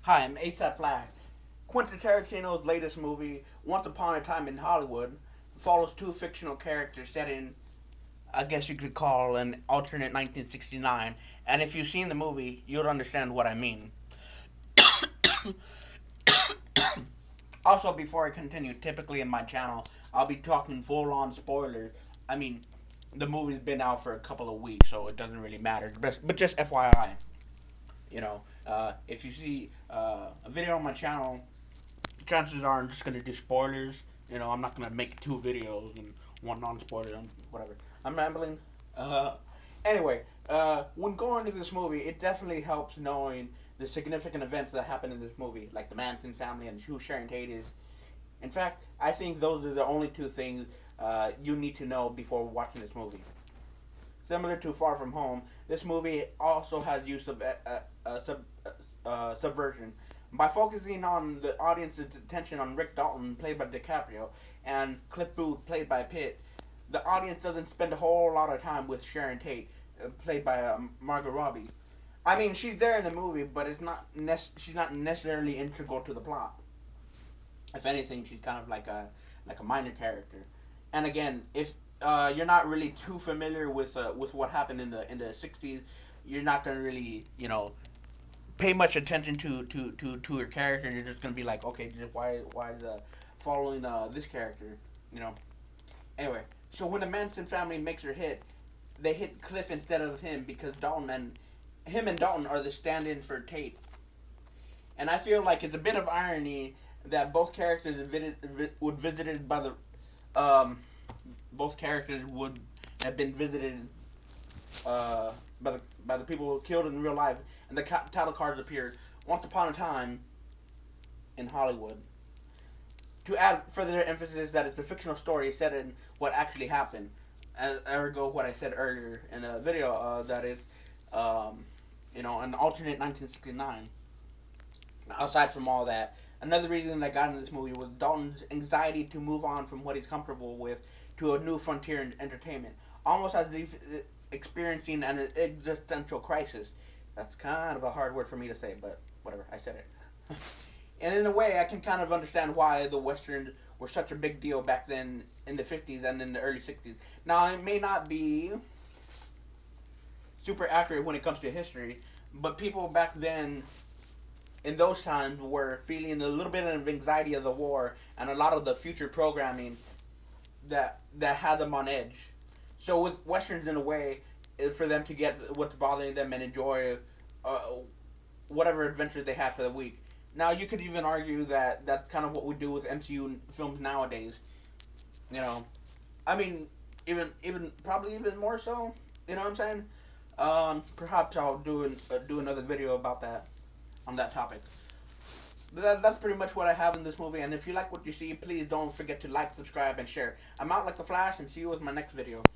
Hi, I'm ASAP Flash. Quentin Tarantino's latest movie, Once Upon a Time in Hollywood, follows two fictional characters set in, I guess you could call, an alternate 1969. And if you've seen the movie, you'll understand what I mean. Also, before I continue, typically in my channel, I'll be talking full on spoilers. I mean, the movie's been out for a couple of weeks, so it doesn't really matter. But just FYI, if you see a video on my channel, chances are I'm just gonna do spoilers. I'm not gonna make two videos and one non-spoiler and whatever. I'm rambling. Uh, when going to this movie, it definitely helps knowing the significant events that happen in this movie, like the Manson family and who Sharon Tate is. In fact, I think those are the only two things you need to know before watching this movie. Similar to Far From Home, this movie also has use of subversion. By focusing on the audience's attention on Rick Dalton, played by DiCaprio, and Cliff Booth, played by Pitt, the audience doesn't spend a whole lot of time with Sharon Tate, played by Margot Robbie. I mean, she's there in the movie, but she's not necessarily integral to the plot. If anything, she's kind of like a minor character. And again, if you're not really too familiar with what happened in the '60s, you're not gonna really pay much attention to her character. You're just gonna be like, okay, just why is following this character, you know? Anyway, so when the Manson family makes her hit, they hit Cliff instead of him because him and Dalton are the stand-in for Tate. And I feel like it's a bit of irony that would visited by the both characters would have been visited by the people killed in real life, and the title cards appeared once upon a time in Hollywood. To add further emphasis that it's a fictional story set in what actually happened. Ergo, what I said earlier in a video, that it's, an alternate 1969. Aside from all that, another reason I got into this movie was Dalton's anxiety to move on from what he's comfortable with to a new frontier in entertainment. Almost as if experiencing an existential crisis. That's kind of a hard word for me to say, but whatever, I said it. And in a way, I can kind of understand why the westerns were such a big deal back then in the '50s and in the early '60s. Now, it may not be super accurate when it comes to history, but people back then in those times were feeling a little bit of anxiety of the war and a lot of the future programming that had them on edge. So with westerns, in a way, for them to get what's bothering them and enjoy uh, whatever adventure they had for the week. Now you could even argue that that's kind of what we do with MCU films nowadays. You know, I mean, even probably even more so. You know what I'm saying? Perhaps I'll do another video about that on that topic. But that's pretty much what I have in this movie. And if you like what you see, please don't forget to like, subscribe, and share. I'm out like the Flash, and see you with my next video.